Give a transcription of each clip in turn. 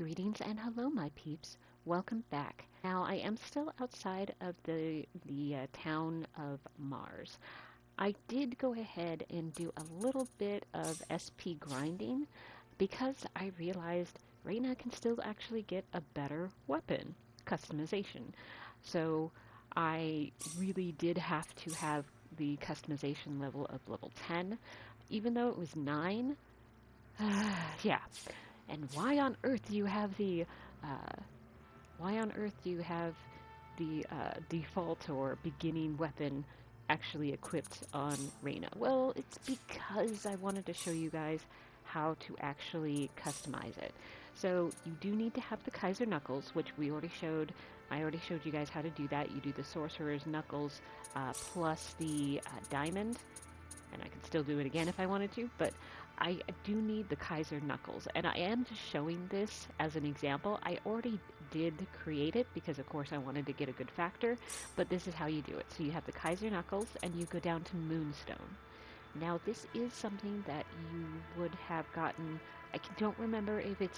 Greetings and hello, my peeps. Welcome back. Now, I am still outside of the town of Marze. I did go ahead and do a little bit of SP grinding because I realized Rena can still actually get a better weapon customization. So I really did have to have the customization level of level 10, even though it was 9. Yeah. And uh, why on earth do you have the default or beginning weapon actually equipped on Rena? Well, it's because I wanted to show you guys how to actually customize it. So you do need to have the Kaiser Knuckles, which we already showed. I already showed you guys how to do that. You do the Sorcerer's Knuckles plus the diamond, and I could still do it again if I wanted to, but I do need the Kaiser Knuckles, and I am just showing this as an example. I already did create it because, of course, I wanted to get a good factor, but this is how you do it. So you have the Kaiser Knuckles, and you go down to Moonstone. Now, this is something that you would have gotten. Don't remember if it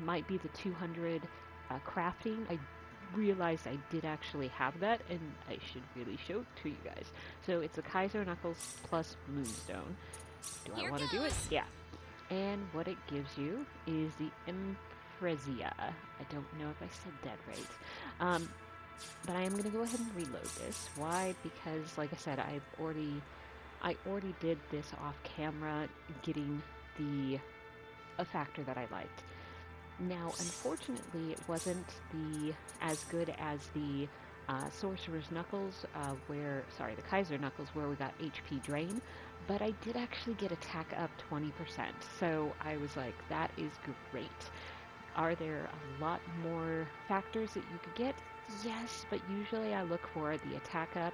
might be the 200 crafting. I realized I did actually have that, and I should really show it to you guys. So it's the Kaiser Knuckles plus Moonstone. Do I want to do it? Yeah. And what it gives you is the Emprezia. I don't know if I said that right. But I am going to go ahead and reload this. Why? Because, like I said, I already did this off camera, getting a factor that I liked. Now, unfortunately, it wasn't as good as the Sorcerer's Knuckles, the Kaiser Knuckles, where we got HP drain, but I did actually get attack up 20%, so I was like, that is great. Are there a lot more factors that you could get? Yes, but usually I look for the attack up,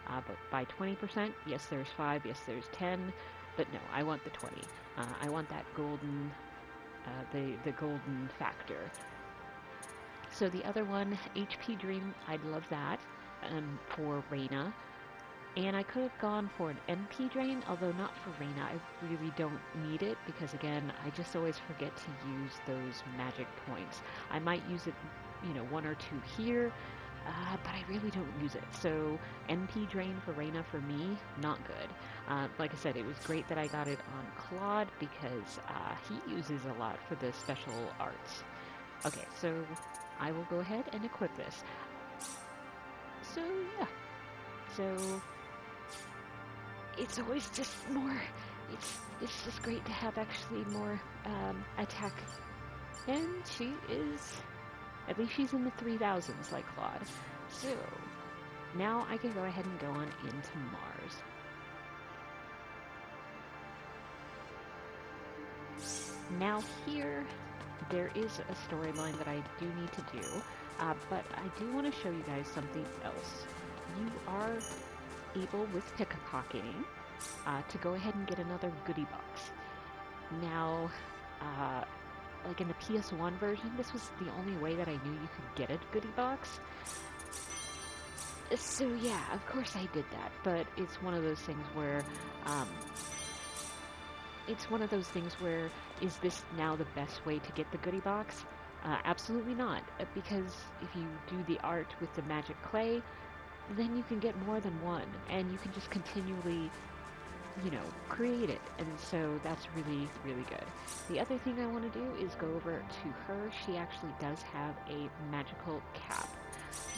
but by 20%, yes there's 5, yes there's 10, but no, I want the 20. I want that golden, the golden factor. So the other one, HP Dream, I'd love that for Rena. And I could have gone for an MP Drain, although not for Rena. I really don't need it because, again, I just always forget to use those magic points. I might use it, 1 or 2 here, but I really don't use it. So MP Drain for Rena, for me, not good. Like I said, it was great that I got it on Claude because he uses a lot for the special arts. Okay, so I will go ahead and equip this. So, yeah. So, it's always just more, it's just great to have actually more attack. And she is, at least she's in the 3000s like Claude. So, now I can go ahead and go on into Marze. Now here, there is a storyline that I do need to do, but I do want to show you guys something else. You are able, with pickpocketing, to go ahead and get another goodie box. Now, like in the PS1 version, this was the only way that I knew you could get a goodie box. So yeah, of course I did that, but it's one of those things where, is this now the best way to get the goodie box? Absolutely not, because if you do the art with the magic clay, then you can get more than one, and you can just continually, create it, and so that's really, really good. The other thing I want to do is go over to her. She actually does have a magical cap,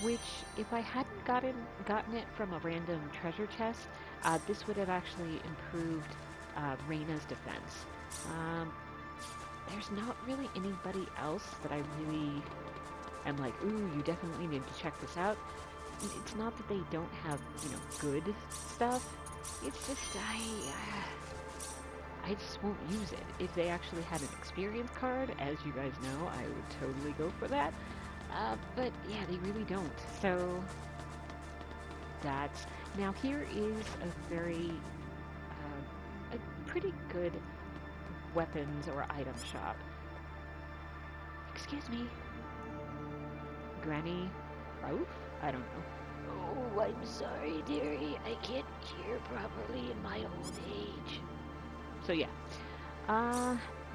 which, if I hadn't gotten it from a random treasure chest, this would have actually improved Rena's defense. There's not really anybody else that I really am like, ooh, you definitely need to check this out. It's not that they don't have, good stuff. It's just I just won't use it. If they actually had an experience card, as you guys know, I would totally go for that. But yeah, they really don't. So that's, now here is a pretty good weapons or item shop. Excuse me. Granny Loaf? I don't know. Oh, I'm sorry, dearie. I can't hear properly in my old age. So yeah.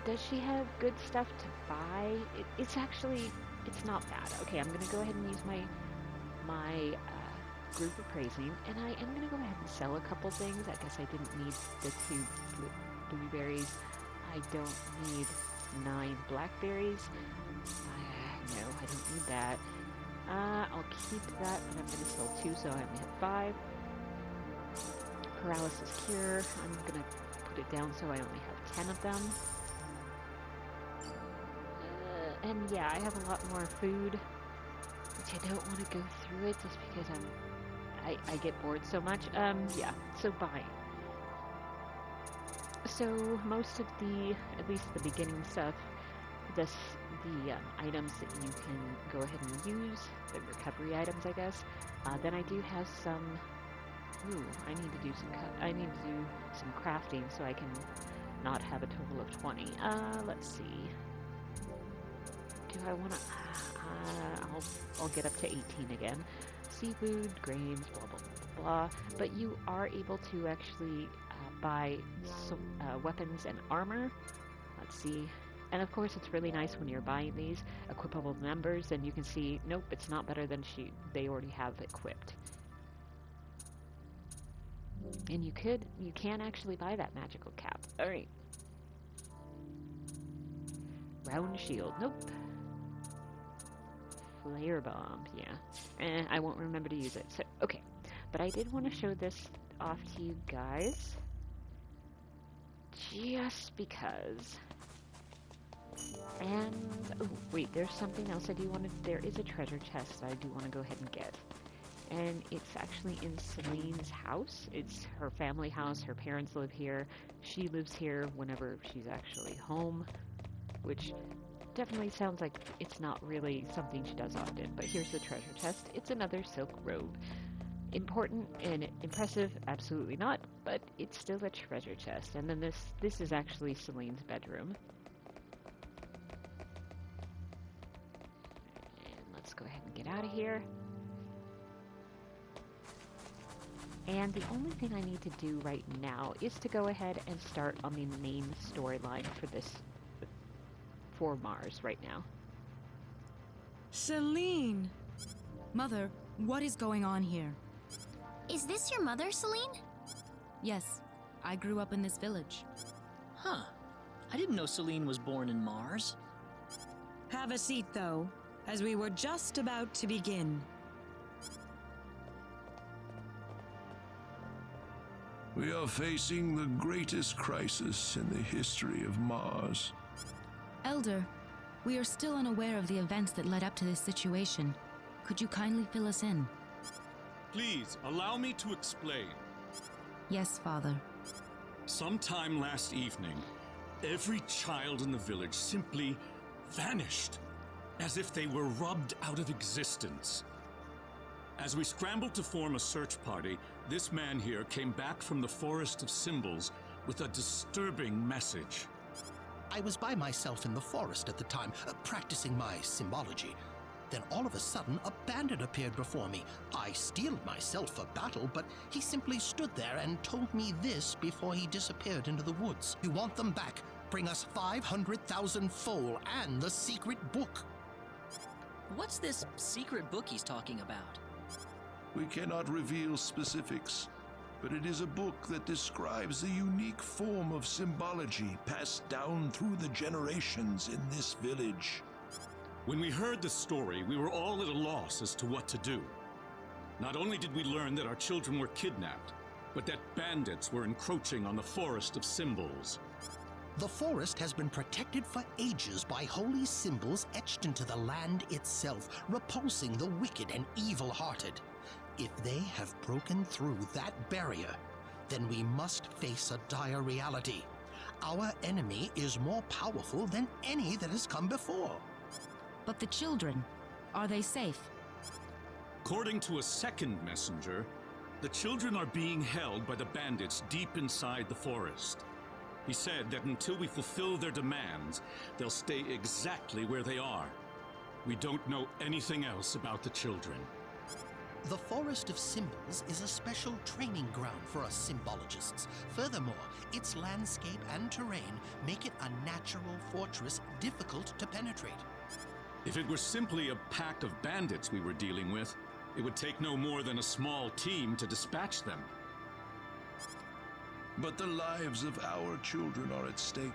does she have good stuff to buy? It's actually, it's not bad. Okay, I'm gonna go ahead and use my group appraising, and I am gonna go ahead and sell a couple things. I guess I didn't need the two blueberries. I don't need 9 blackberries. No, I don't need that. I'll keep that, but I'm gonna sell 2, so I only have 5. Paralysis cure. I'm gonna put it down so I only have 10 of them. And yeah, I have a lot more food, which I don't want to go through it just because I get bored so much. Yeah, so buying. So most of the, at least the beginning stuff, the items that you can go ahead and use, the recovery items, I guess. Then I do have some. Ooh, I need to do some crafting so I can not have a total of 20. Let's see. Do I want to? I'll get up to 18 again. Seafood, grains, blah blah blah blah. But you are able to actually buy some weapons and armor. Let's see. And of course, it's really nice when you're buying these equipable numbers, and you can see, nope, it's not better than they already have equipped. And you can actually buy that magical cap. All right. Round shield, nope. Flare bomb, yeah. I won't remember to use it. So okay, but I did want to show this off to you guys, just because. And oh wait, there's something else I do want to. There is a treasure chest that I do want to go ahead and get. And it's actually in Celine's house. It's her family house. Her parents live here. She lives here whenever she's actually home, which definitely sounds like it's not really something she does often. But here's the treasure chest. It's another silk robe. Important and impressive? Absolutely not, but it's still a treasure chest. And then this is actually Celine's bedroom. And let's go ahead and get out of here. And the only thing I need to do right now is to go ahead and start on the main storyline for Mars right now. Celine! Mother, what is going on here? Is this your mother, Celine? Yes, I grew up in this village. Huh. I didn't know Celine was born in Mars. Have a seat, though, as we were just about to begin. We are facing the greatest crisis in the history of Mars. Elder, we are still unaware of the events that led up to this situation. Could you kindly fill us in? Please, allow me to explain. Yes, Father. Sometime last evening, every child in the village simply vanished, as if they were rubbed out of existence. As we scrambled to form a search party, this man here came back from the Forest of Symbols with a disturbing message. I was by myself in the forest at the time, practicing my symbology. Then all of a sudden, a bandit appeared before me. I steeled myself for battle, but he simply stood there and told me this before he disappeared into the woods. You want them back? Bring us 500,000 foal and the secret book. What's this secret book he's talking about? We cannot reveal specifics, but it is a book that describes the unique form of symbology passed down through the generations in this village. When we heard the story, we were all at a loss as to what to do. Not only did we learn that our children were kidnapped, but that bandits were encroaching on the Forest of Symbols. The forest has been protected for ages by holy symbols etched into the land itself, repulsing the wicked and evil-hearted. If they have broken through that barrier, then we must face a dire reality. Our enemy is more powerful than any that has come before. But the children, are they safe? According to a second messenger, the children are being held by the bandits deep inside the forest. He said that until we fulfill their demands, they'll stay exactly where they are. We don't know anything else about the children. The Forest of Symbols is a special training ground for us symbologists. Furthermore, its landscape and terrain make it a natural fortress difficult to penetrate. If it were simply a pack of bandits we were dealing with, it would take no more than a small team to dispatch them. But the lives of our children are at stake.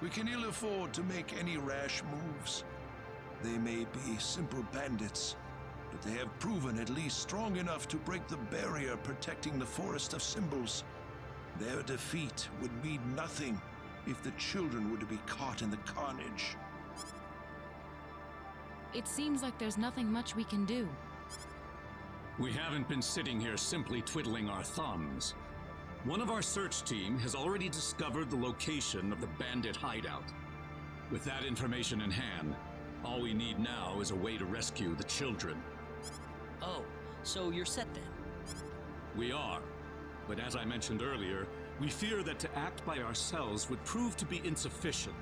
We can ill afford to make any rash moves. They may be simple bandits, but they have proven at least strong enough to break the barrier protecting the Forest of Symbols. Their defeat would mean nothing if the children were to be caught in the carnage. It seems like there's nothing much we can do. We haven't been sitting here simply twiddling our thumbs. One of our search team has already discovered the location of the bandit hideout. With that information in hand, all we need now is a way to rescue the children. Oh, so you're set then? We are, but as I mentioned earlier, we fear that to act by ourselves would prove to be insufficient.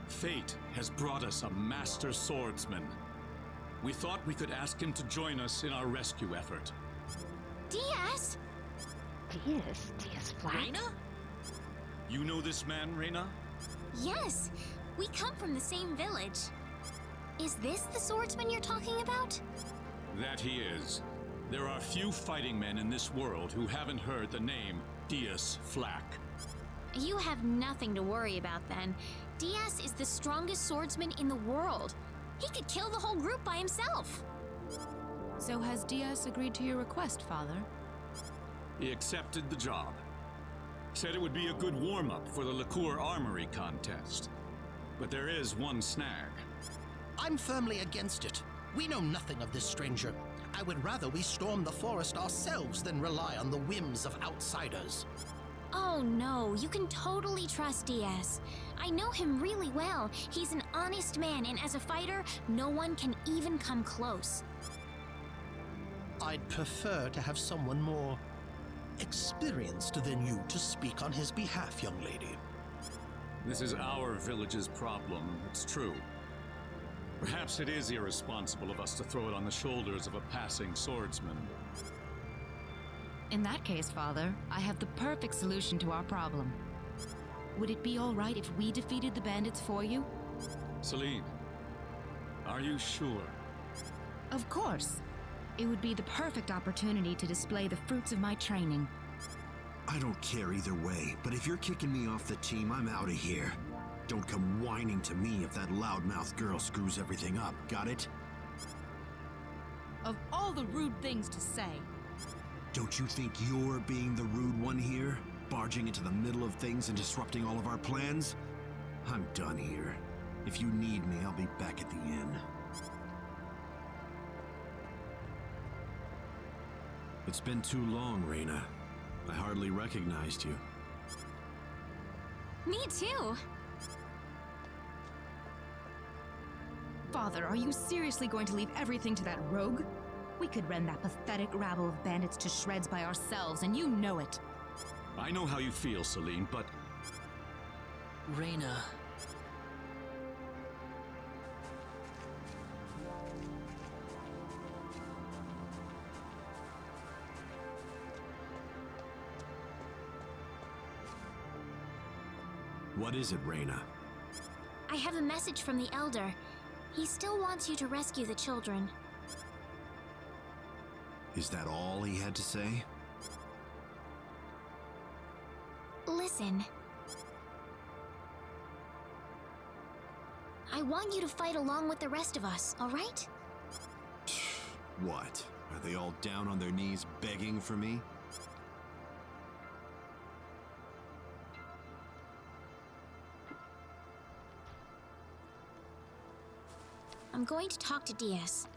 Fate has brought us a master swordsman. We thought we could ask him to join us in our rescue effort. Diaz? Diaz Flack? Rena? You know this man, Rena? Yes, we come from the same village. Is this the swordsman you're talking about? That he is. There are few fighting men in this world who haven't heard the name Diaz Flack. You have nothing to worry about then. Diaz is the strongest swordsman in the world. He could kill the whole group by himself. So has Diaz agreed to your request, Father? He accepted the job. Said it would be a good warm-up for the Liqueur Armory contest. But there is one snag. I'm firmly against it. We know nothing of this stranger. I would rather we storm the forest ourselves than rely on the whims of outsiders. Oh no, you can totally trust Diaz. I know him really well. He's an honest man, and as a fighter, no one can even come close. I'd prefer to have someone more experienced than you to speak on his behalf, young lady. This is our village's problem, it's true. Perhaps it is irresponsible of us to throw it on the shoulders of a passing swordsman. In that case, Father, I have the perfect solution to our problem. Would it be all right if we defeated the bandits for you? Celine, are you sure? Of course. It would be the perfect opportunity to display the fruits of my training. I don't care either way, but if you're kicking me off the team, I'm out of here. Don't come whining to me if that loudmouth girl screws everything up, got it? Of all the rude things to say. Don't you think you're being the rude one here? Barging into the middle of things and disrupting all of our plans? I'm done here. If you need me, I'll be back at the inn. It's been too long, Rena. I hardly recognized you. Me too. Father, are you seriously going to leave everything to that rogue? We could rend that pathetic rabble of bandits to shreds by ourselves, and you know it. I know how you feel, Celine, but... Rena. What is it, Rena? I have a message from the Elder. He still wants you to rescue the children. Is that all he had to say? Listen. I want you to fight along with the rest of us, all right? What? Are they all down on their knees begging for me? I'm going to talk to Diaz.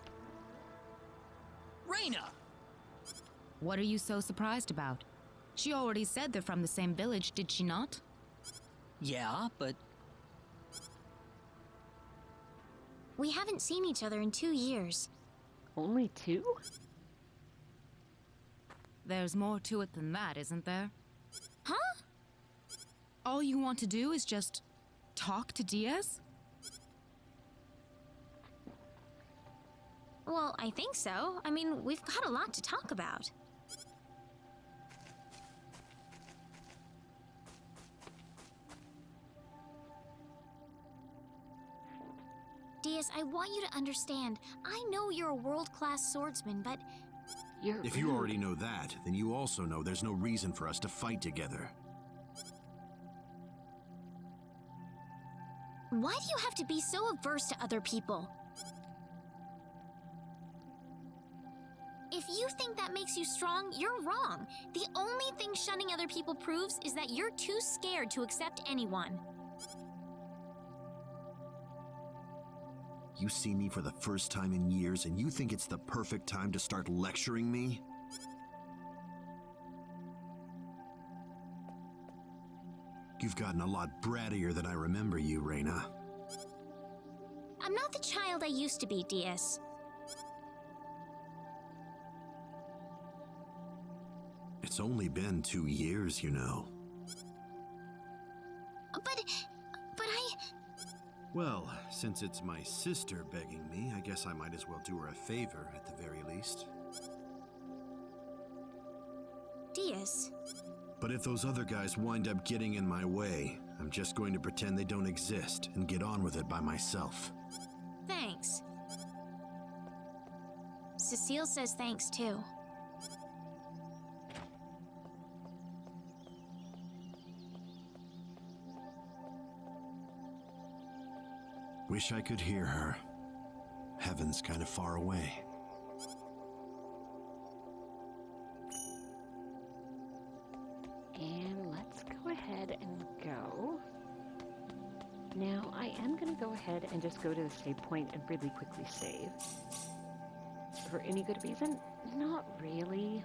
Rena! What are you so surprised about? She already said they're from the same village, did she not? Yeah, but We haven't seen each other in 2 years. Only 2? There's more to it than that, isn't there? Huh? All you want to do is just talk to Diaz? Well, I think so. I mean, we've got a lot to talk about. Diaz, I want you to understand. I know you're a world-class swordsman, but... If you already know that, then you also know there's no reason for us to fight together. Why do you have to be so averse to other people? If you think that makes you strong, you're wrong. The only thing shunning other people proves is that you're too scared to accept anyone. You see me for the first time in years, and you think it's the perfect time to start lecturing me? You've gotten a lot brattier than I remember you, Rena. I'm not the child I used to be, Diaz. It's only been 2 years, you know. But I... Well, since it's my sister begging me, I guess I might as well do her a favor at the very least. Diaz. But if those other guys wind up getting in my way, I'm just going to pretend they don't exist and get on with it by myself. Thanks. Cecile says thanks, too. Wish I could hear her. Heaven's kind of far away. And let's go ahead and go. Now, I am going to go ahead and just go to the save point and really quickly save. For any good reason? Not really.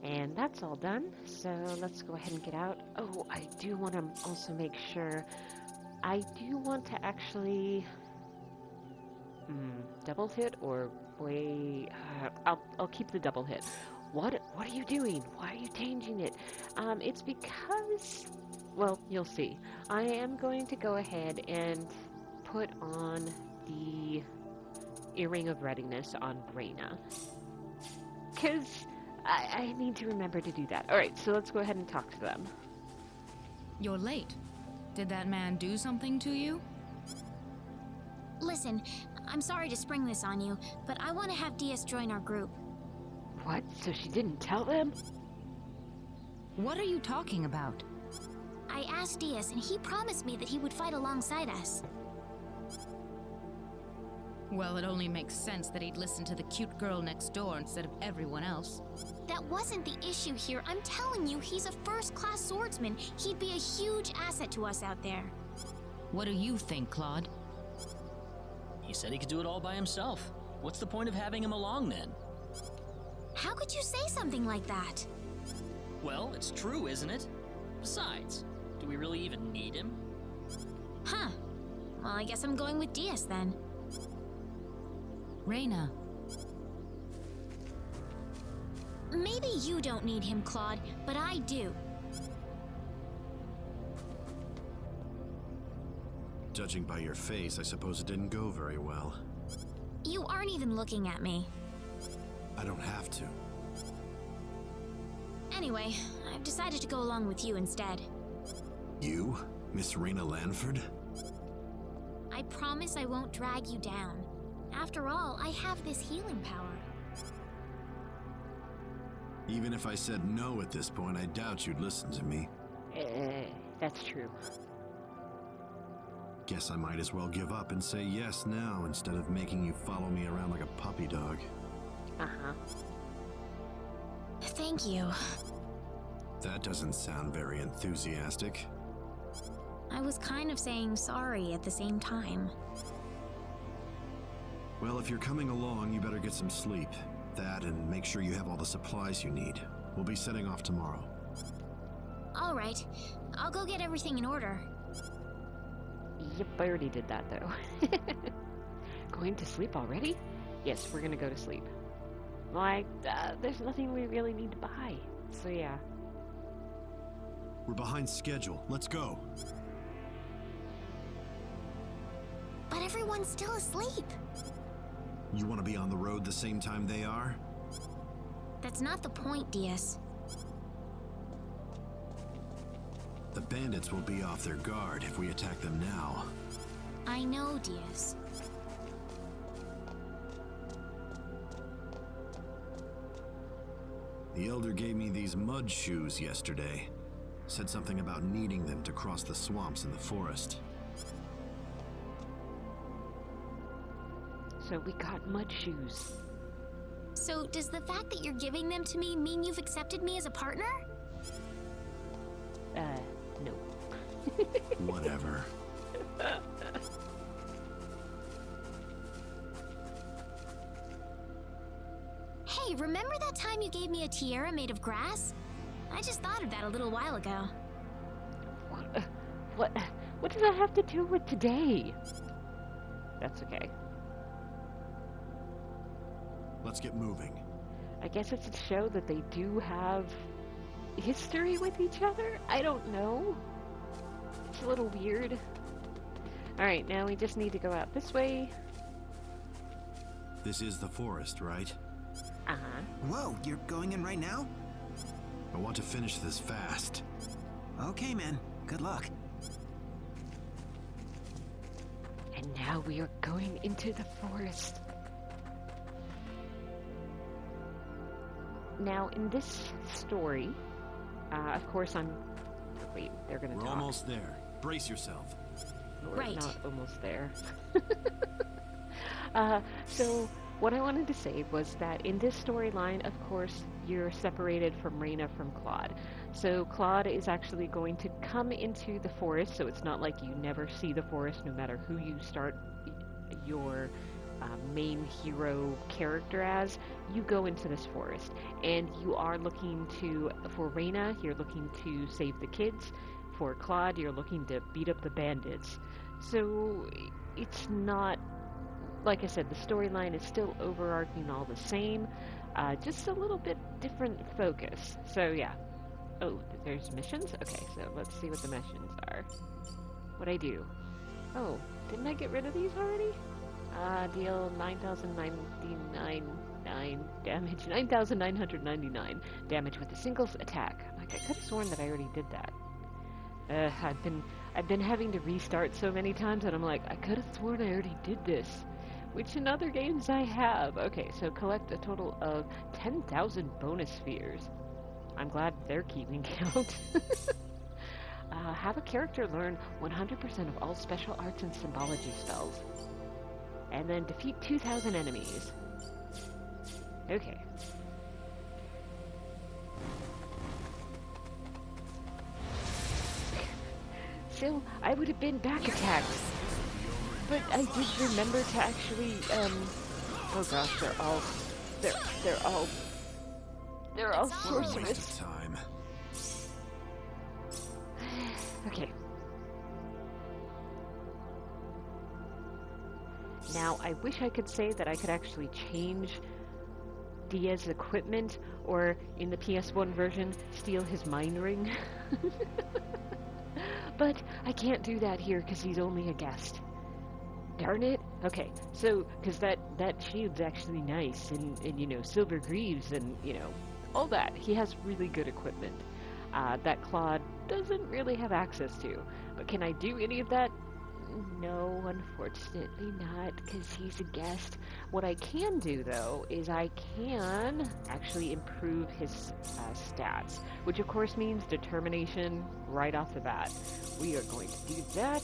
And that's all done, so let's go ahead and get out. Oh, I do want to also make sure, I do want to actually double hit or wait, I'll keep the double hit. What are you doing? Why are you changing it? It's because, well, you'll see. I am going to go ahead and put on the Earring of Readiness on Rena. Because I need to remember to do that. Alright, so let's go ahead and talk to them. You're late. Did that man do something to you? Listen, I'm sorry to spring this on you, but I want to have Diaz join our group. What? So she didn't tell them? What are you talking about? I asked Diaz, and he promised me that he would fight alongside us. Well, it only makes sense that he'd listen to the cute girl next door instead of everyone else. That wasn't the issue here. I'm telling you, he's a first-class swordsman. He'd be a huge asset to us out there. What do you think, Claude? He said he could do it all by himself. What's the point of having him along then? How could you say something like that? Well, it's true, isn't it? Besides, do we really even need him? Huh. Well, I guess I'm going with Diaz then. Rena. Maybe you don't need him, Claude, but I do. Judging by your face, I suppose it didn't go very well. You aren't even looking at me. I don't have to. Anyway, I've decided to go along with you instead. You? Miss Rena Lanford? I promise I won't drag you down. After all, I have this healing power. Even if I said no at this point, I doubt you'd listen to me. That's true. Guess I might as well give up and say yes now instead of making you follow me around like a puppy dog. Uh-huh. Thank you. That doesn't sound very enthusiastic. I was kind of saying sorry at the same time. Well, if you're coming along, you better get some sleep. That and make sure you have all the supplies you need. We'll be setting off tomorrow. All right. I'll go get everything in order. Yep, I already did that, though. Going to sleep already? Yes, we're gonna go to sleep. Like, there's nothing we really need to buy. So, yeah. We're behind schedule. Let's go. everyone's still asleep. You want to be on the road the same time they are? That's not the point, Diaz. The bandits will be off their guard if we attack them now. I know, Diaz. The Elder gave me these mud shoes yesterday. Said something about needing them to cross the swamps in the forest. So we got mud shoes. So, does the fact that you're giving them to me mean you've accepted me as a partner? No. Whatever. Hey, remember that time you gave me a tiara made of grass? I just thought of that a little while ago. What does that have to do with today? That's okay. Let's get moving. I guess it's to show that they do have history with each other? I don't know. It's a little weird. Alright, now we just need to go out this way. This is the forest, right? Uh-huh. Whoa, you're going in right now? I want to finish this fast. Okay, man. Good luck. And now we are going into the forest. Now, in this story, of course wait, they're gonna We're talk. almost there. Brace yourself. We're Right. not almost there. So, what I wanted to say was that in this storyline, of course, you're separated from Rena from Claude. So Claude is actually going to come into the forest, so it's not like you never see the forest no matter who you start your main hero character as. You go into this forest, and you are looking to, for Rena, you're looking to save the kids. For Claude, you're looking to beat up the bandits. So it's not, like I said, the storyline is still overarching all the same, just a little bit different focus. So yeah. Oh, there's missions? Okay, so let's see what the missions are. What'd I do? Oh, didn't I get rid of these already? Deal 9,099 damage, 9,999 damage with a single attack. Like, I could have sworn that I already did that. I've been having to restart so many times that I'm like, I could have sworn I already did this. Which in other games I have. Okay, so collect a total of 10,000 bonus spheres. I'm glad they're keeping count. Have a character learn 100% of all special arts and symbology spells. And then defeat 2,000 enemies. Okay. So, I would have been back attacked. But I did remember to actually, oh gosh, they're all sorceress. Waste of time. Okay. Now, I wish I could say that I could actually change Diaz's equipment, or in the PS1 version, steal his mind ring. But I can't do that here because he's only a guest. Darn it. Okay, so, because that shield's actually nice, and, you know, silver greaves, and, you know, all that. He has really good equipment that Claude doesn't really have access to. But can I do any of that? No, unfortunately not, because he's a guest. What I can do, though, is I can actually improve his stats, which of course means determination right off the bat. We are going to do that.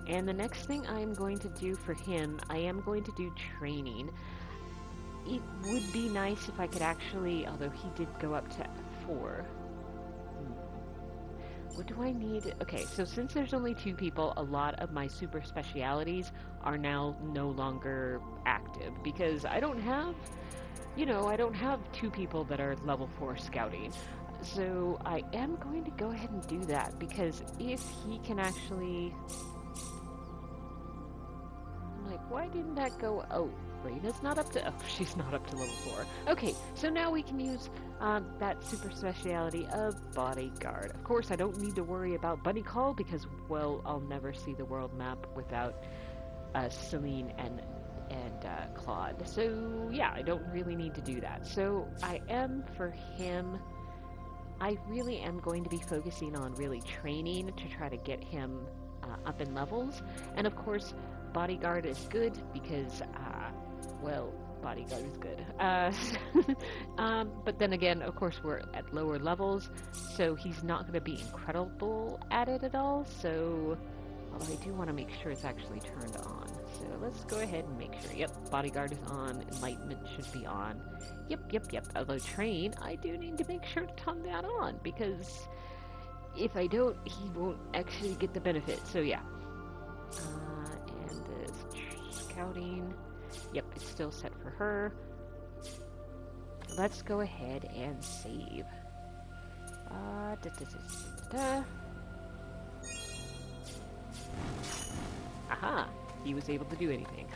And the next thing I am going to do for him, I am going to do training. It would be nice if I could actually, although he did go up to 4. What do I need? Okay, so since there's only 2 people, a lot of my super specialities are now no longer active because I don't have, you know, I don't have 2 people that are level 4 scouting. So I am going to go ahead and do that because if he can actually... I'm like, why didn't that go... Oh, Rena's not up to... Oh, she's not up to level 4. Okay, so now we can use that super speciality of bodyguard. Of course, I don't need to worry about bunny call because, well, I'll never see the world map without Celine and Claude. So yeah, I don't really need to do that. So I am, for him, I really am going to be focusing on really training to try to get him up in levels. And of course, bodyguard is good because, well, bodyguard is good. But then again, of course, we're at lower levels, so he's not going to be incredible at it at all. So, although I do want to make sure it's actually turned on. So let's go ahead and make sure. Yep, bodyguard is on. Enlightenment should be on. Yep. Although train, I do need to make sure to turn that on, because if I don't, he won't actually get the benefit. So yeah. And this scouting. Yep, it's still set for her. Let's go ahead and save. Aha! He was able to do anything.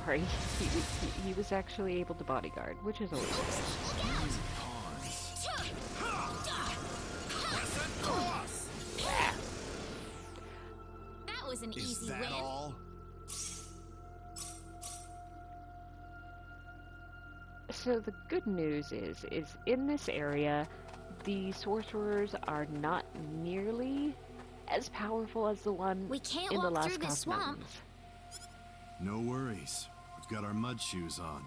Sorry, he was actually able to bodyguard, which is always good. That was an easy win. All? So the good news is in this area, the sorcerers are not nearly as powerful as the one We can't in the walk Las through this Cos swamp. Mountains. No worries. We've got our mud shoes on.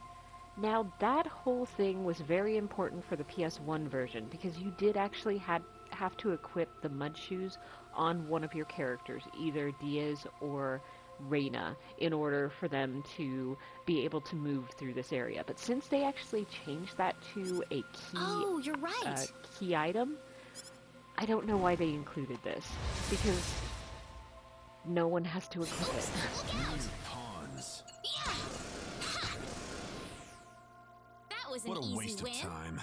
Now that whole thing was very important for the PS1 version, because you did actually have to equip the mud shoes on one of your characters, either Diaz or Rena, in order for them to be able to move through this area. But since they actually changed that to a Oh, you're right. key item, I don't know why they included this, because no one has to equip it. Pawns. Yeah. That was an What a easy waste win. of time.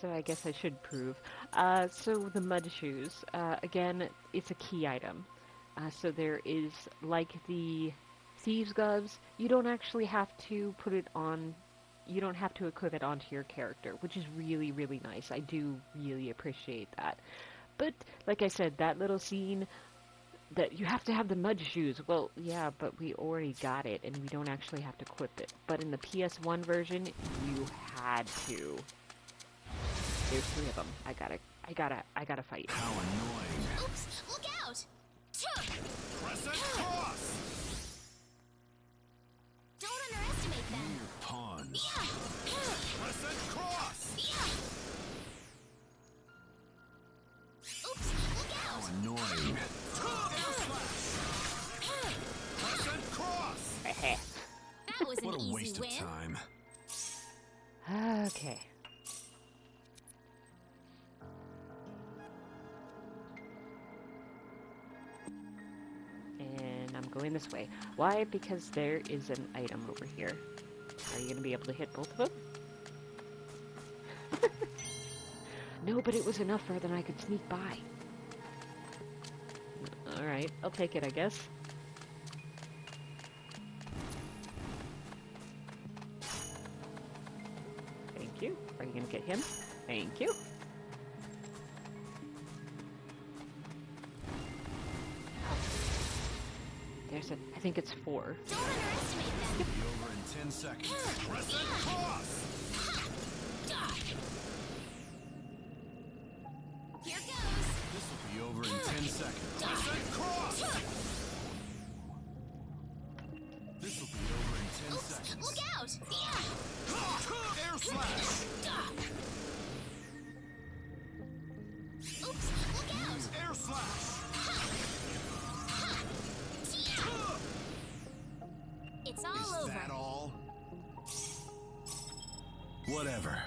So I guess I should prove. So the mud shoes, again, it's a key item. So there is, like the thieves' gloves, you don't actually have to put it on, you don't have to equip it onto your character, which is really, really nice. I do really appreciate that. But, like I said, that little scene that you have to have the mud shoes, well, yeah, but we already got it, and we don't actually have to equip it. But in the PS1 version, you had to. There's 3 of them. I gotta fight. How annoying. Oops, look out! Crescent cross! Don't underestimate them. Your pawns. Yeah. Crescent cross! Yeah. Oops, look How out! annoying. Crescent cross! That was What an a easy waste win. of time. Okay. And I'm going this way. Why? Because there is an item over here. Are you going to be able to hit both of them? No, but it was enough further than I could sneak by. Alright, I'll take it, I guess. Thank you. Are you going to get him? Thank you. There's I think it's 4. Don't underestimate them. Be over in 10 seconds. Crescent cross! Here goes. This will be over in 10 seconds. Crescent cross! This will be over in 10 Oops, seconds. look out! Yeah. Air slash! Oops, look out! Air slash! It's all Is over. that all? Whatever.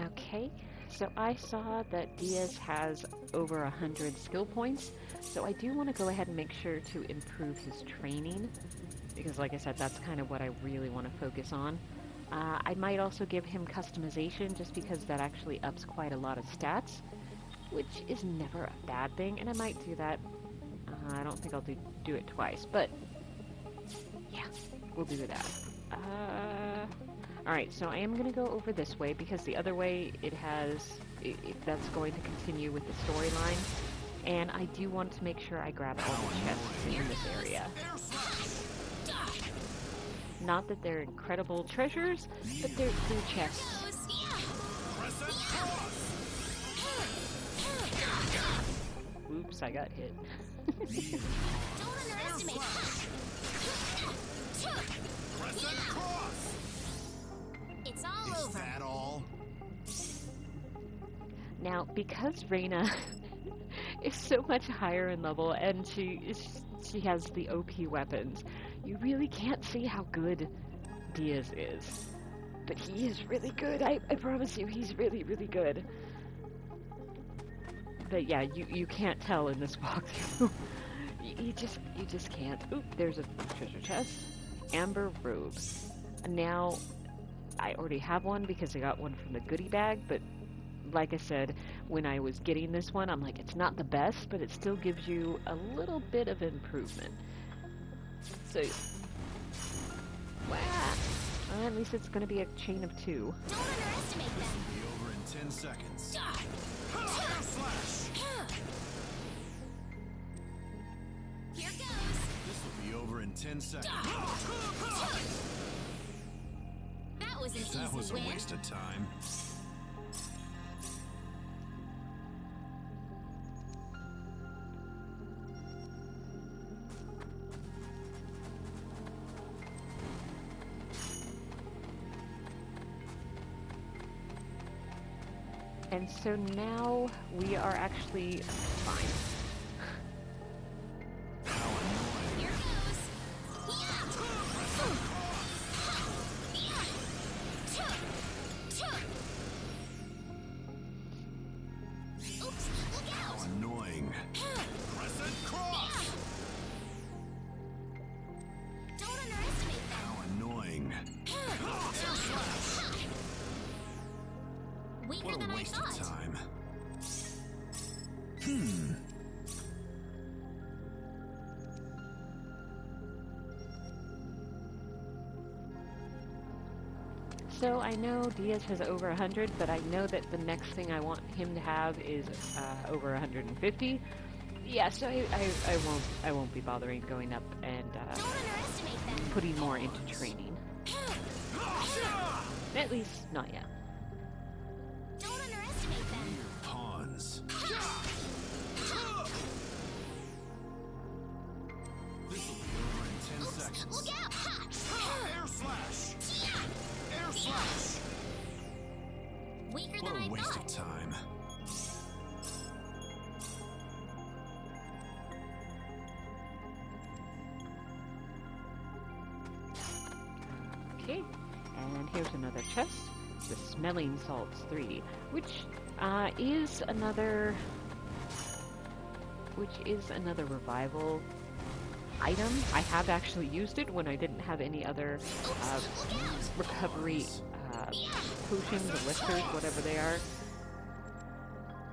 Okay, so I saw that Diaz has over 100 skill points, so I do want to go ahead and make sure to improve his training, because like I said, that's kind of what I really want to focus on. I might also give him customization, just because that actually ups quite a lot of stats, which is never a bad thing, and I might do that. I don't think I'll do it twice, but yeah, we'll do that. Alright, so I am going to go over this way because the other way that's going to continue with the storyline. And I do want to make sure I grab all the chests in this area. Not that they're incredible treasures, but they're chests. Oops, I got hit. Don't underestimate. It's all Is over. that all? Now, because Rena is so much higher in level and she has the OP weapons, you really can't see how good Diaz is. But he is really good. I promise you, he's really, really good. But yeah, you can't tell in this walkthrough. you just can't. Oop, there's a treasure chest. Amber robe. Now, I already have one because I got one from the goodie bag, but like I said, when I was getting this one, I'm like, it's not the best, but it still gives you a little bit of improvement. So, wow. Well, at least it's going to be a chain of 2. Don't underestimate them. Be over in 10 seconds. Here goes. This will be over in 10 seconds. That was an easy That was a win. waste of time. And so now we are actually fine. Here goes. Oops, look How out. annoying. Crescent cross! Don't underestimate them. How annoying. Weaker What than a I waste thought. of time. So I know Diaz has over 100, but I know that the next thing I want him to have is over 150. Yeah, so I won't be bothering going up and Don't underestimate them. putting more into training. At least not yet. Don't underestimate them. Pawns. This will be over in 10 Oops, seconds. look out. Air slash! Air slash! Weaker What than a I waste of thought. time. Okay, and here's another chest. The Smelling Salts 3, which is another revival item. I have actually used it when I didn't have any other recovery potions or lifters, whatever they are.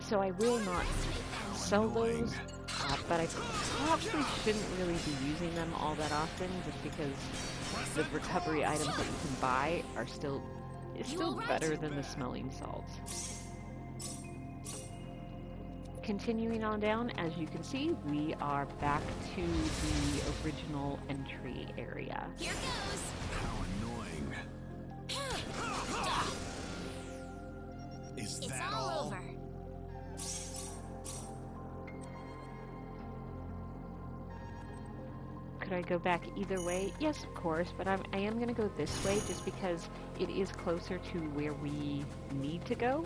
So I will not sell those, but I probably shouldn't really be using them all that often, just because the recovery items that you can buy are still better than the smelling salts. Continuing on down, as you can see, we are back to the original entry area. Here goes. How annoying. Is It's that all all? over. Could I go back either way? Yes, of course, but I am going to go this way just because it is closer to where we need to go,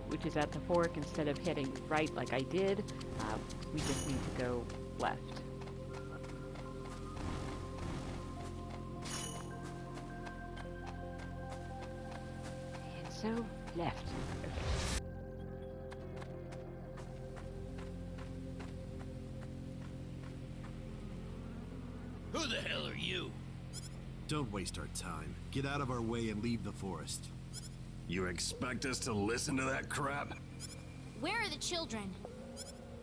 which is at the fork. Instead of heading right like I did, we just need to go left. And so, left. Okay. Who the hell are you? Don't waste our time. Get out of our way and leave the forest. You expect us to listen to that crap? Where are the children?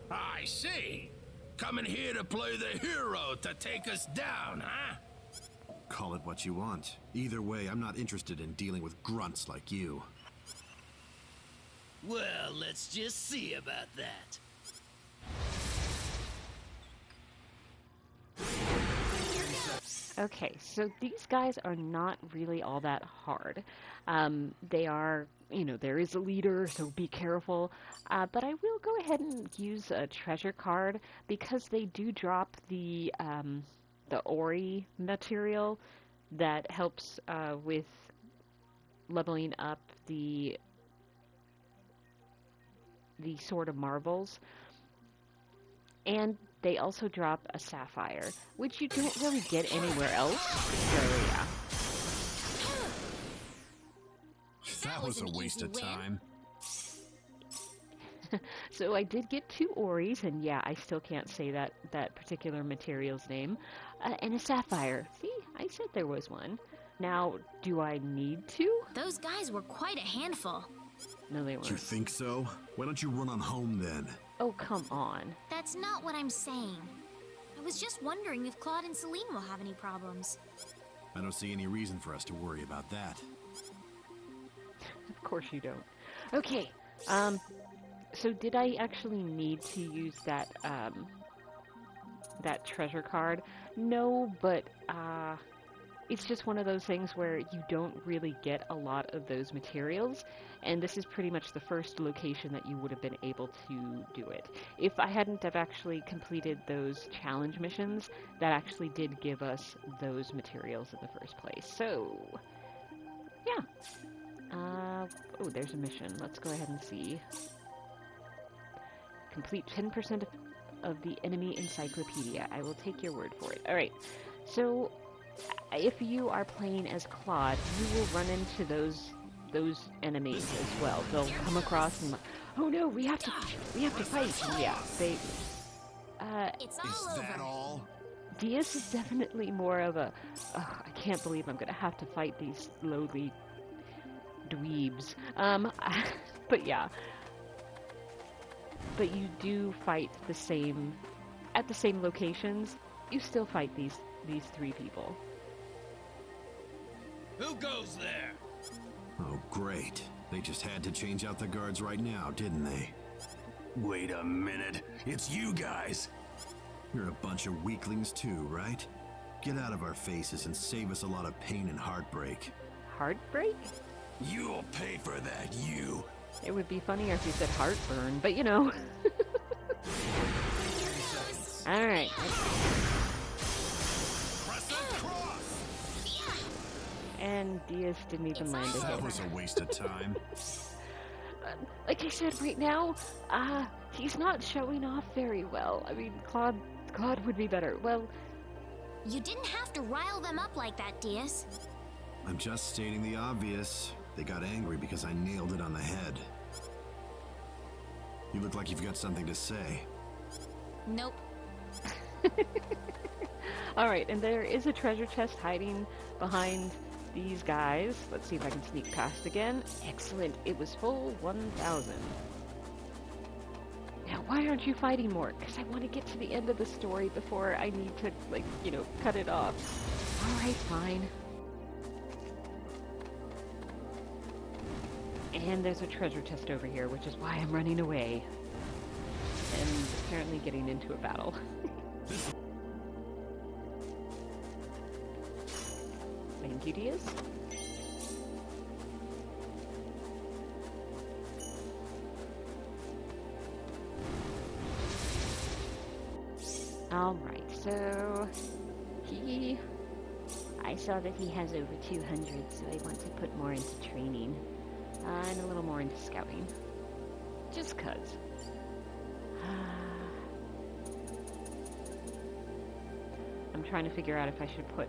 I see. Coming here to play the hero to take us down, huh? Call it what you want. Either way, I'm not interested in dealing with grunts like you. Well, let's just see about that. Okay, so these guys are not really all that hard. They are, there is a leader, so be careful. But I will go ahead and use a treasure card because they do drop the Ori material that helps with leveling up the Sword of Marvels. And they also drop a sapphire, which you don't really get anywhere else. So, yeah. That was a waste of time. So I did get 2 Oris, and yeah, I still can't say that particular material's name. And a sapphire. See, I said there was one. Now, do I need to? Those guys were quite a handful. No, they weren't. You think so? Why don't you run on home then? Oh, come on. That's not what I'm saying. I was just wondering if Claude and Celine will have any problems. I don't see any reason for us to worry about that. Of course you don't. Okay, so did I actually need to use that treasure card? No, but, it's just one of those things where you don't really get a lot of those materials, and this is pretty much the first location that you would have been able to do it. If I hadn't have actually completed those challenge missions, that actually did give us those materials in the first place. So, yeah. Oh, there's a mission. Let's go ahead and see. Complete 10% of the enemy encyclopedia. I will take your word for it. Alright, so if you are playing as Claude, you will run into those enemies as well. They'll come across and, oh no, we have to fight. And yeah, they. It's all over. Is that all? Diaz is definitely more of a. I can't believe I'm gonna have to fight these lowly dweebs. But yeah. But you do fight at the same locations. You still fight these 3 people. Who goes there? Oh, great. They just had to change out the guards right now, didn't they? Wait a minute. It's you guys. You're a bunch of weaklings too, right? Get out of our faces and save us a lot of pain and heartbreak. Heartbreak? You'll pay for that, you. It would be funnier if you said heartburn, but you know. Alright. And Diaz didn't even land a hit. That was a waste of time. Like I said, right now, he's not showing off very well. I mean, Claude would be better. Well, you didn't have to rile them up like that, Diaz. I'm just stating the obvious. They got angry because I nailed it on the head. You look like you've got something to say. Nope. Alright, and there is a treasure chest hiding behind these guys. Let's see if I can sneak past again. Excellent. It was full 1,000. Now, why aren't you fighting more? Because I want to get to the end of the story before I need to, cut it off. Alright, fine. And there's a treasure chest over here, which is why I'm running away. And apparently getting into a battle. Thank you, Diaz. Alright, so I saw that he has over 200, so I want to put more into training. And a little more into scouting. Just 'cause. I'm trying to figure out if I should put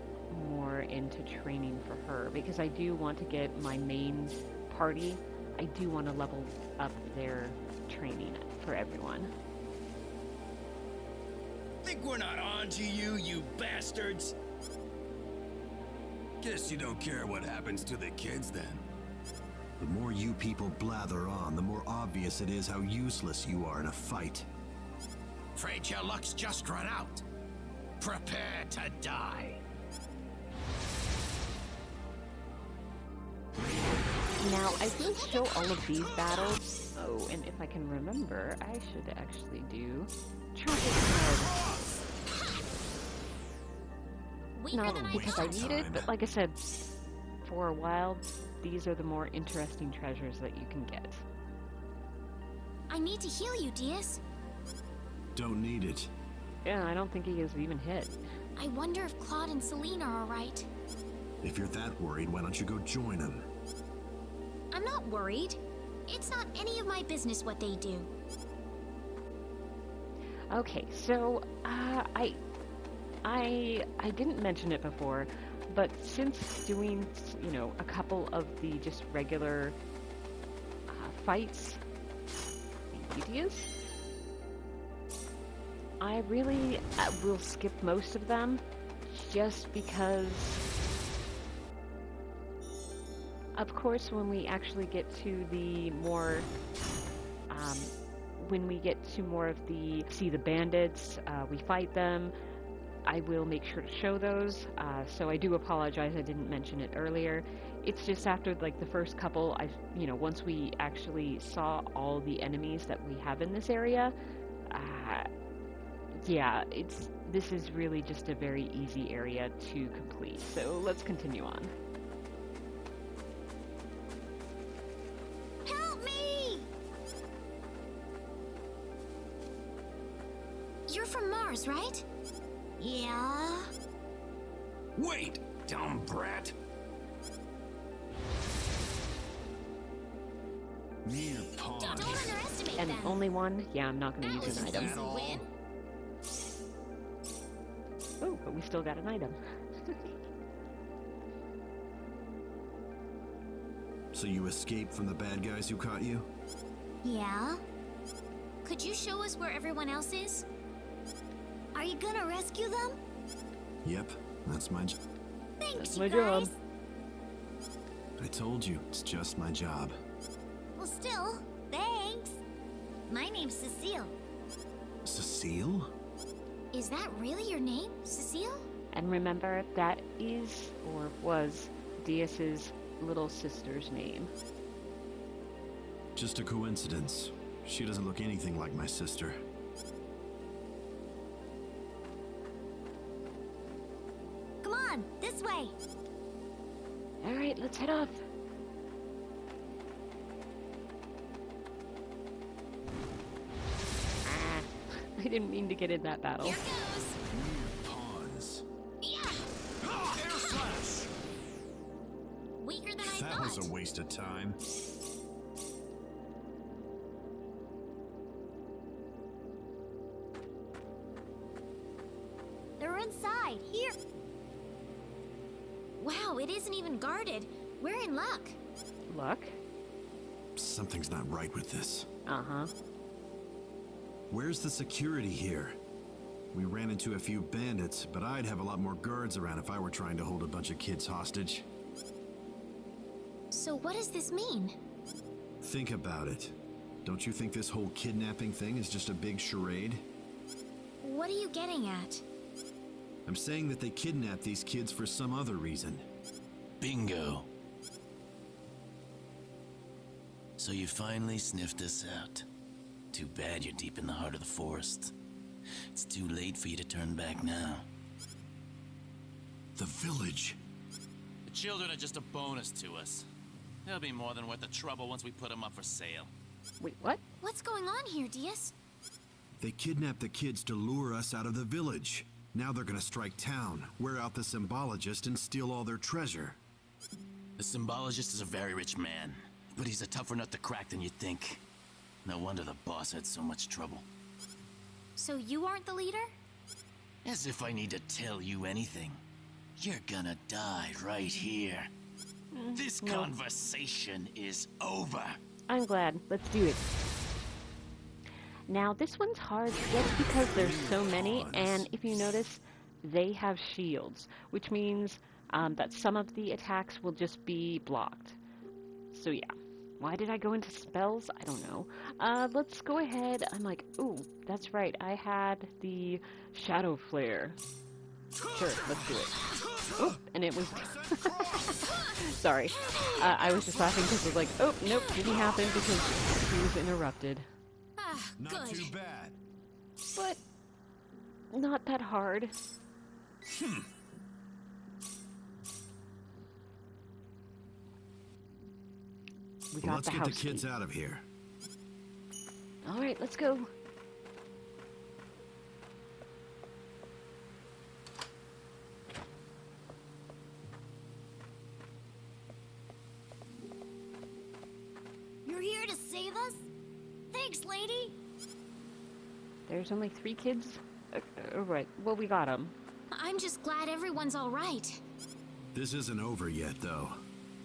more into training for her, because I do want to get my main party. I do want to level up their training for everyone. Think we're not on to you, you bastards? Guess you don't care what happens to the kids then. The more you people blather on, the more obvious it is how useless you are in a fight. Afraid your luck's just run out. Prepare to die. Now, I will show all of these battles. Oh, and if I can remember, I should actually do Trumpet Card. Not because I need it, but like I said, for a while, these are the more interesting treasures that you can get. I need to heal you, Diaz. Don't need it. Yeah, I don't think he is even hit. I wonder if Claude and Celine are alright. If you're that worried, why don't you go join them? I'm not worried. It's not any of my business what they do. Okay, so I didn't mention it before, but since doing, you know, a couple of the just regular fights, videos, I really will skip most of them just because, of course, when we actually get to the more, when we get to more of the, see the bandits, we fight them, I will make sure to show those, so I do apologize I didn't mention it earlier. It's just after like the first couple, you know, once we actually saw all the enemies that we have in this area, yeah, this is really just a very easy area to complete, so let's continue on. Help me! You're from Mars, right? Yeah? Wait, dumb brat. Mere pawn. Don't underestimate And them. only one? Yeah, I'm not going to use an item. Easy win. Oh, but we still got an item. So you escaped from the bad guys who caught you? Yeah? Could you show us where everyone else is? Are you gonna rescue them? Yep, that's my job. Thanks, That's you my guys. job. I told you, it's just my job. Well, still, thanks. My name's Cecile. Cecile? Is that really your name, Cecile? And remember, that is, or was, Diaz's little sister's name. Just a coincidence. She doesn't look anything like my sister. Come on, this way. Alright, let's head off. I didn't mean to get in that battle. Here goes. Pawns. Yeah. Air slash! Weaker than I That thought. was a waste of time. They're inside. Here. Wow, it isn't even guarded. We're in luck. Luck? Something's not right with this. Uh-huh. Where's the security here? We ran into a few bandits, but I'd have a lot more guards around if I were trying to hold a bunch of kids hostage. So what does this mean? Think about it. Don't you think this whole kidnapping thing is just a big charade? What are you getting at? I'm saying that they kidnapped these kids for some other reason. Bingo. So you finally sniffed us out. Too bad you're deep in the heart of the forest. It's too late for you to turn back now. The village. The children are just a bonus to us. They'll be more than worth the trouble once we put them up for sale. Wait, what? What's going on here, Diaz? They kidnapped the kids to lure us out of the village. Now they're gonna strike town, wear out the symbologist, and steal all their treasure. The symbologist is a very rich man, but he's a tougher nut to crack than you'd think. No wonder the boss had so much trouble. So you aren't the leader? As if I need to tell you anything. You're gonna die right here. This conversation is over. I'm glad. Let's do it. Now, this one's hard just because there's so many, and if you notice, they have shields, which means that some of the attacks will just be blocked. So yeah. Why did I go into spells? I don't know. Let's go ahead. I'm like, ooh, that's right. I had the Shadow Flare. Sure, let's do it. Oh, and it was... Sorry. I was just laughing because it was like, oh, nope, didn't happen because he was interrupted. Not too bad. But not that hard. We got Let's the get house the kids key. out of here. All right, let's go. You're here to save us? Thanks, lady. There's only 3 kids? Right, well, we got them. I'm just glad everyone's all right. This isn't over yet, though.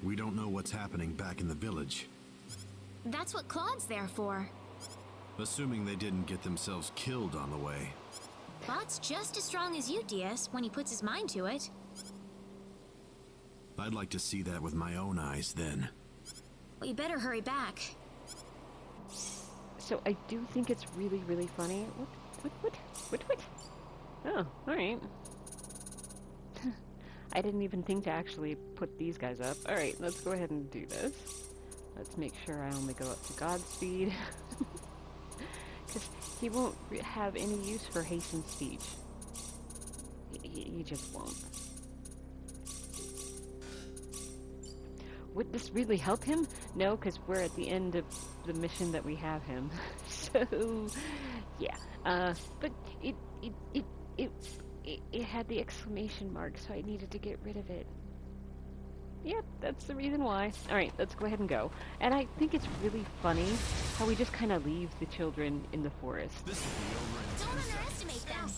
We don't know what's happening back in the village. That's what Claude's there for. Assuming they didn't get themselves killed on the way. Claude's just as strong as you, DS, when he puts his mind to it. I'd like to see that with my own eyes, then. Well, you better hurry back. So I do think it's really, really funny. What? Oh, alright. I didn't even think to actually put these guys up. Alright, let's go ahead and do this. Let's make sure I only go up to Godspeed. Because he won't have any use for hastened speech. He just won't. Would this really help him? No, because we're at the end of the mission that we have him. So, yeah. But it had the exclamation mark, so I needed to get rid of it. Yep, that's the reason why. Alright, let's go ahead and go. And I think it's really funny how we just kind of leave the children in the forest. Don't underestimate them.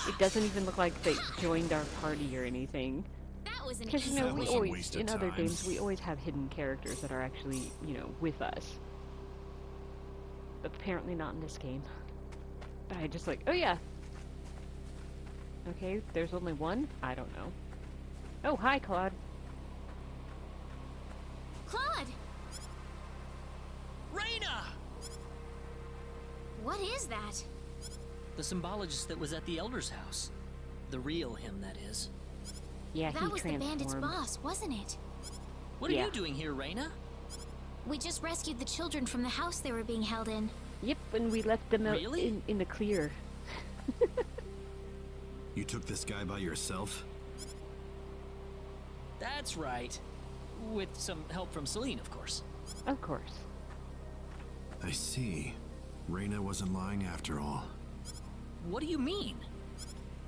It doesn't even look like they joined our party or anything. That was an Because, you easy know, we win. always, in other games, we always have hidden characters that are actually, you know, with us. But apparently not in this game. But I just like, oh yeah. Okay, there's only one? I don't know. Oh, hi, Claude. Claude! Rena! What is that? The symbologist that was at the Elder's house. The real him, that is. Yeah, That was the bandit's boss, wasn't it? What are you doing here, Rena? We just rescued the children from the house they were being held in. Yep, and we left them out Really? in the clear. You took this guy by yourself? That's right. With some help from Celine, of course. Of course. I see. Rena wasn't lying after all. What do you mean?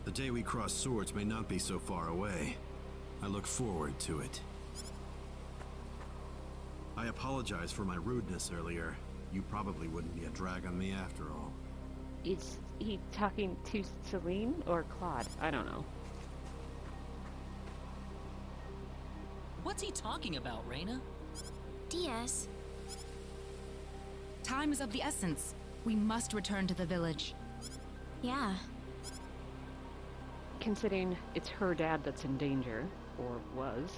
The day we cross swords may not be so far away. I look forward to it. I apologize for my rudeness earlier. You probably wouldn't be a drag on me after all. Is he talking to Celine or Claude? I don't know. What's he talking about, Rena? DS. Time is of the essence. We must return to the village. Yeah. Considering it's her dad that's in danger, or was.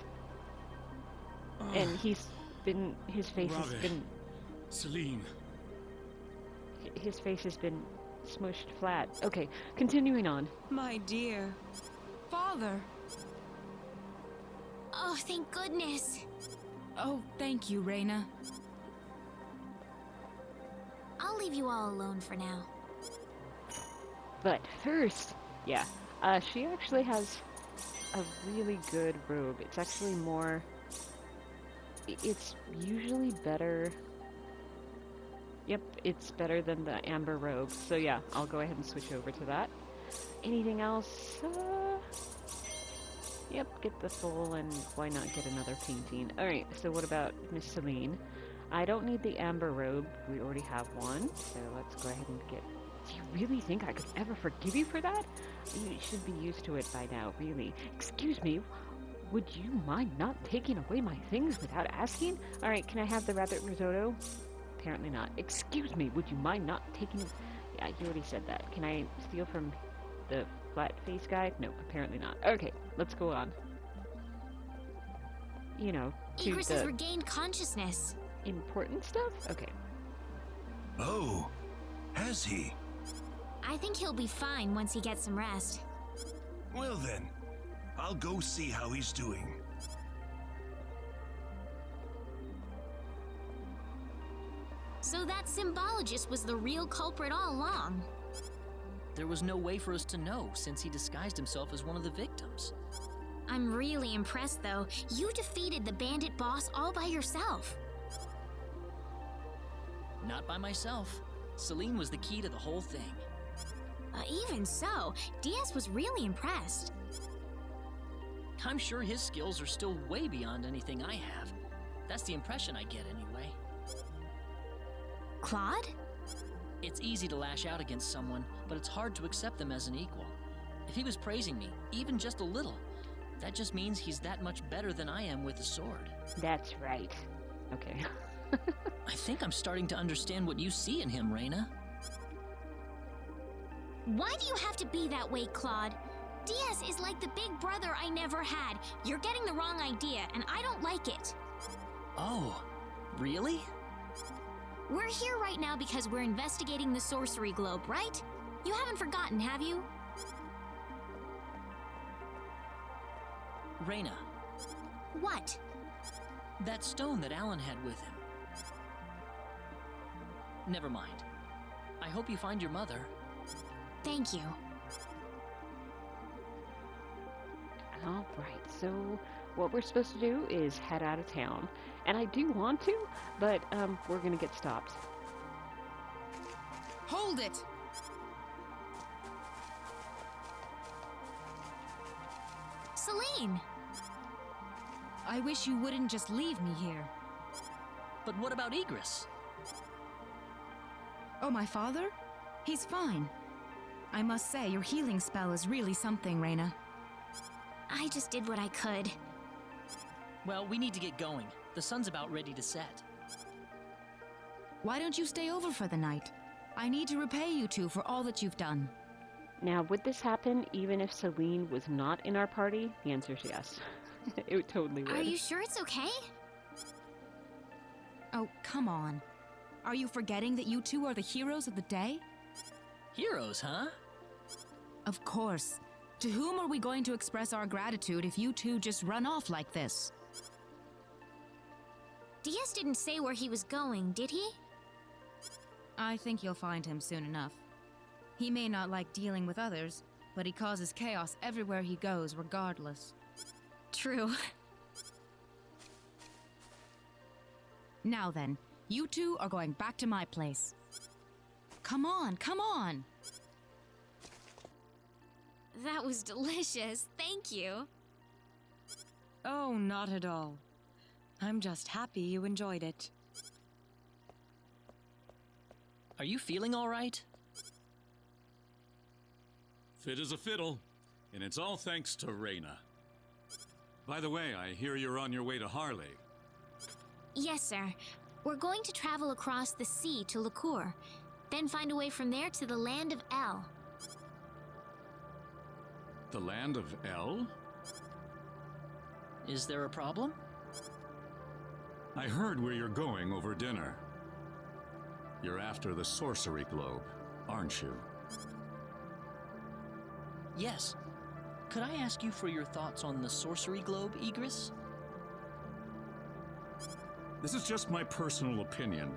And his face has been... Celine. His face has been smushed flat. Okay, continuing on. My dear. Father! Oh, thank goodness. Oh, thank you, Rena. I'll leave you all alone for now. But first, yeah, she actually has a really good robe. It's actually more... It's usually better... Yep, it's better than the amber robe. So yeah, I'll go ahead and switch over to that. Anything else? Yep, get the full, and why not get another painting? Alright, so what about Miss Celine? I don't need the amber robe. We already have one. So let's go ahead and get... Do you really think I could ever forgive you for that? You should be used to it by now, really. Excuse me, would you mind not taking away my things without asking? Alright, can I have the rabbit risotto? Apparently not. Excuse me, would you mind not taking... Yeah, you already said that. Can I steal from the flat-face guy? No, apparently not. Okay, let's go on. You know, to Egris has regained consciousness. important stuff? Okay. Oh, has he? I think he'll be fine once he gets some rest. Well then, I'll go see how he's doing. So that symbologist was the real culprit all along. There was no way for us to know since he disguised himself as one of the victims. I'm really impressed, though. You defeated the bandit boss all by yourself. Not by myself. Celine was the key to the whole thing. Even so, Diaz was really impressed. I'm sure his skills are still way beyond anything I have. That's the impression I get anyway. Claude? It's easy to lash out against someone, but it's hard to accept them as an equal. If he was praising me, even just a little, that just means he's that much better than I am with a sword. That's right. Okay. I think I'm starting to understand what you see in him, Rena. Why do you have to be that way, Claude? Diaz is like the big brother I never had. You're getting the wrong idea, and I don't like it. Oh, really? We're here right now because we're investigating the sorcery globe, right? You haven't forgotten, have you? Rena. What? That stone that Alan had with him. Never mind. I hope you find your mother. Thank you. All right, so what we're supposed to do is head out of town. And I do want to, but we're going to get stopped. Hold it! Celine! I wish you wouldn't just leave me here. But what about Igris? Oh, my father? He's fine. I must say, your healing spell is really something, Rena. I just did what I could. Well, we need to get going. The sun's about ready to set. Why don't you stay over for the night? I need to repay you two for all that you've done. Now, would this happen even if Celine was not in our party? The answer is yes. It totally would. Are you sure it's okay? Oh, come on. Are you forgetting that you two are the heroes of the day? Heroes, huh? Of course. To whom are we going to express our gratitude if you two just run off like this? Diaz didn't say where he was going, did he? I think you'll find him soon enough. He may not like dealing with others, but he causes chaos everywhere he goes, regardless. True. Now then, you two are going back to my place. Come on, come on! That was delicious. Thank you. Oh, not at all. I'm just happy you enjoyed it. Are you feeling all right? Fit as a fiddle, and it's all thanks to Rena. By the way, I hear you're on your way to Harley. Yes, sir. We're going to travel across the sea to Licour, then find a way from there to the land of El. The land of El? Is there a problem? I heard where you're going over dinner. You're after the sorcery globe, aren't you? Yes. Could I ask you for your thoughts on the sorcery globe, Igris? This is just my personal opinion,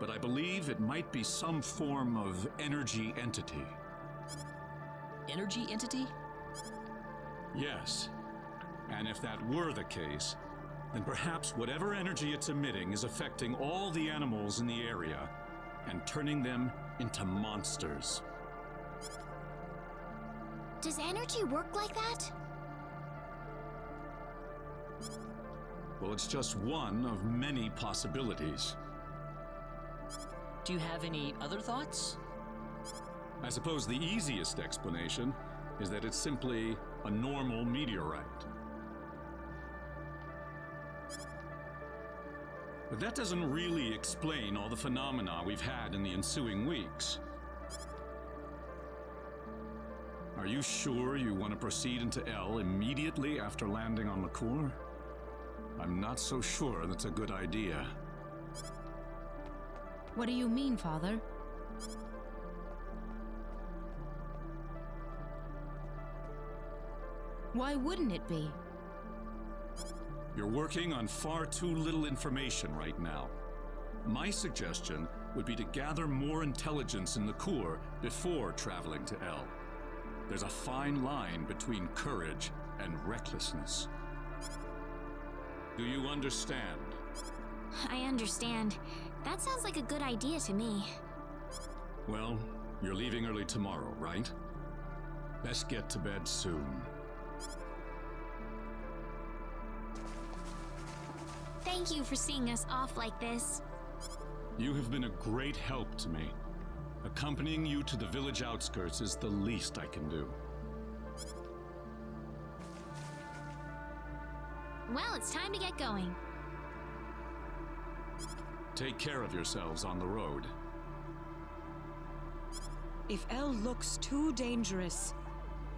but I believe it might be some form of energy entity. Energy entity? Yes. And if that were the case, then perhaps whatever energy it's emitting is affecting all the animals in the area and turning them into monsters. Does energy work like that? Well, it's just one of many possibilities. Do you have any other thoughts? I suppose the easiest explanation is that it's simply a normal meteorite. But that doesn't really explain all the phenomena we've had in the ensuing weeks. Are you sure you want to proceed into El immediately after landing on Licour? I'm not so sure that's a good idea. What do you mean, Father? Why wouldn't it be? You're working on far too little information right now. My suggestion would be to gather more intelligence in the Cour before traveling to El. There's a fine line between courage and recklessness. Do you understand? I understand. That sounds like a good idea to me. Well, you're leaving early tomorrow, right? Best get to bed soon. Thank you for seeing us off like this. You have been a great help to me. Accompanying you to the village outskirts is the least I can do. Well, it's time to get going. Take care of yourselves on the road. If El looks too dangerous,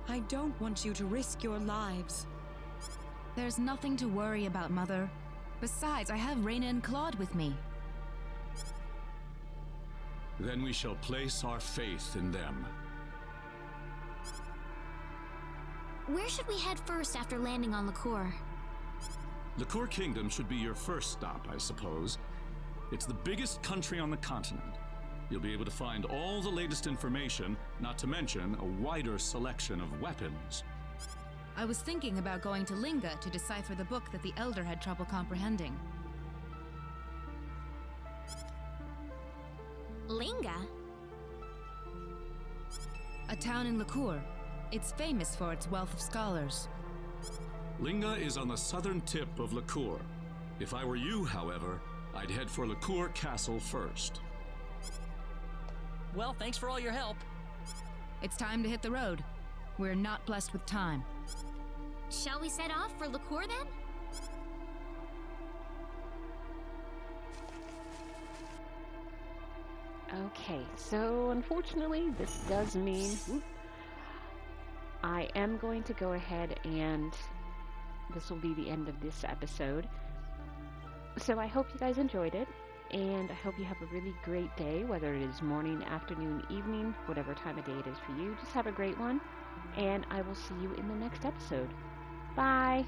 I don't want you to risk your lives. There's nothing to worry about, Mother. Besides, I have Rena and Claude with me. Then we shall place our faith in them. Where should we head first after landing on Liqueur? Liqueur Kingdom should be your first stop, I suppose. It's the biggest country on the continent. You'll be able to find all the latest information, not to mention a wider selection of weapons. I was thinking about going to Linga to decipher the book that the Elder had trouble comprehending. Linga? A town in Liqueur. It's famous for its wealth of scholars. Linga is on the southern tip of Liqueur. If I were you, however, I'd head for Liqueur Castle first. Well, thanks for all your help. It's time to hit the road. We're not blessed with time. Shall we set off for Liqueur then? Okay, so unfortunately, this does mean I am going to go ahead and this will be the end of this episode. So I hope you guys enjoyed it, and I hope you have a really great day, whether it is morning, afternoon, evening, whatever time of day it is for you. Just have a great one, and I will see you in the next episode. Bye!